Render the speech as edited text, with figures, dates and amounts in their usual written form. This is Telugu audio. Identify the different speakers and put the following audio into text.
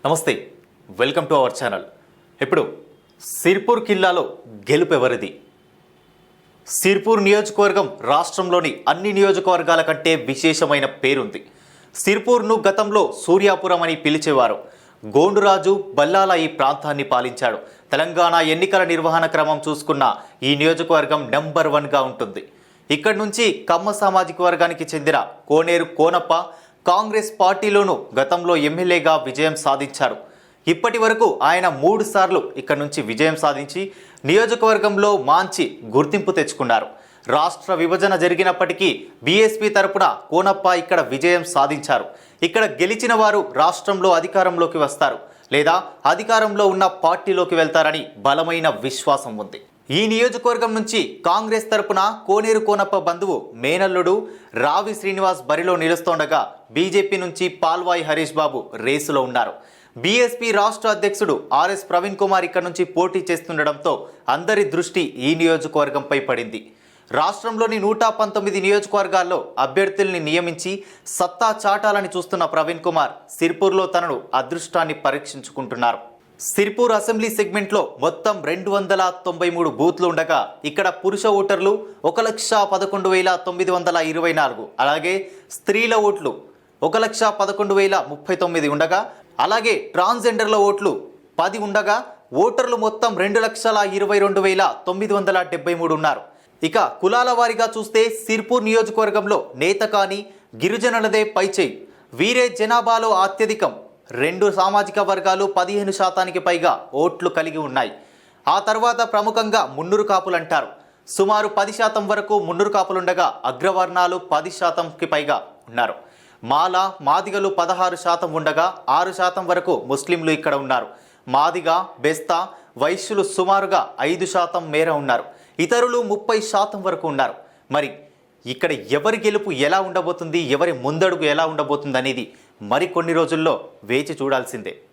Speaker 1: నమస్తే, వెల్కమ్ టు అవర్ ఛానల్. ఇప్పుడు సిర్పూర్ కిల్లాలో గెలుపు ఎవరిది? సిర్పూర్ నియోజకవర్గం రాష్ట్రంలోని అన్ని నియోజకవర్గాల కంటే విశేషమైన పేరుంది. సిర్పూర్ను గతంలో సూర్యాపురం అని పిలిచేవారు. గోండురాజు బల్లాల ఈ ప్రాంతాన్ని పాలించాడు. తెలంగాణ ఎన్నికల నిర్వహణ క్రమం చూసుకున్న ఈ నియోజకవర్గం నెంబర్ 1గా ఉంటుంది. ఇక్కడి నుంచి కమ్మ సామాజిక వర్గానికి చెందిన కోనేరు కోనప్ప కాంగ్రెస్ పార్టీలోనూ గతంలో ఎమ్మెల్యేగా విజయం సాధించారు. ఇప్పటి వరకు ఆయన 3 సార్లు ఇక్కడ నుంచి విజయం సాధించి నియోజకవర్గంలో మంచి గుర్తింపు తెచ్చుకున్నారు. రాష్ట్ర విభజన జరిగినప్పటికీ బీఎస్పీ తరపున కోనప్ప ఇక్కడ విజయం సాధించారు. ఇక్కడ గెలిచిన వారు రాష్ట్రంలో అధికారంలోకి వస్తారు లేదా అధికారంలో ఉన్న పార్టీలోకి వెళ్తారని బలమైన విశ్వాసం ఉంది. ఈ నియోజకవర్గం నుంచి కాంగ్రెస్ తరపున కోనేరు కోనప్ప బంధువు మేనల్లుడు రావి శ్రీనివాస్ బరిలో నిలుస్తోండగా బీజేపీ నుంచి పాల్వాయి హరీష్ బాబు రేసులో ఉన్నారు. బీఎస్పీ రాష్ట్ర అధ్యక్షుడు ఆర్ఎస్ ప్రవీణ్ కుమార్ ఇక్కడ నుంచి పోటీ చేస్తుండటంతో అందరి దృష్టి ఈ నియోజకవర్గంపై పడింది. రాష్ట్రంలోని 119 నియోజకవర్గాల్లో అభ్యర్థుల్ని నియమించి సత్తా చాటాలని చూస్తున్న ప్రవీణ్ కుమార్ సిర్పూర్లో తనను అదృష్టాన్ని పరీక్షించుకుంటున్నారు. సిర్పూర్ అసెంబ్లీ సెగ్మెంట్లో మొత్తం 293 బూత్లు ఉండగా ఇక్కడ పురుష ఓటర్లు 1,11,924, అలాగే స్త్రీల ఓట్లు 1,11,039 ఉండగా, అలాగే ట్రాన్స్జెండర్ల ఓట్లు 10 ఉండగా ఓటర్లు మొత్తం 2,22,973 ఉన్నారు. ఇక కులాల వారీగా చూస్తే సిర్పూర్ నియోజకవర్గంలో నేత కాని గిరిజనులదే పైచేయి. వీరే జనాభాలో అత్యధికం. 2 సామాజిక వర్గాలు 15% పైగా ఓట్లు కలిగి ఉన్నాయి. ఆ తర్వాత ప్రముఖంగా మున్నూరు కాపులు అంటారు. సుమారు 10% వరకు మున్నూరు కాపులుండగా అగ్రవర్ణాలు 10%కి పైగా ఉన్నారు. మాల మాదిగలు 16% ఉండగా 6% వరకు ముస్లింలు ఇక్కడ ఉన్నారు. మాదిగ బెస్తా వైశ్యులు సుమారుగా 5% మేర ఉన్నారు. ఇతరులు 30% వరకు ఉన్నారు. మరి ఇక్కడ ఎవరి గెలుపు ఎలా ఉండబోతుంది, ఎవరి ముందడుగు ఎలా ఉండబోతుంది అనేది మరికొన్ని రోజుల్లో వేచి చూడాల్సిందే.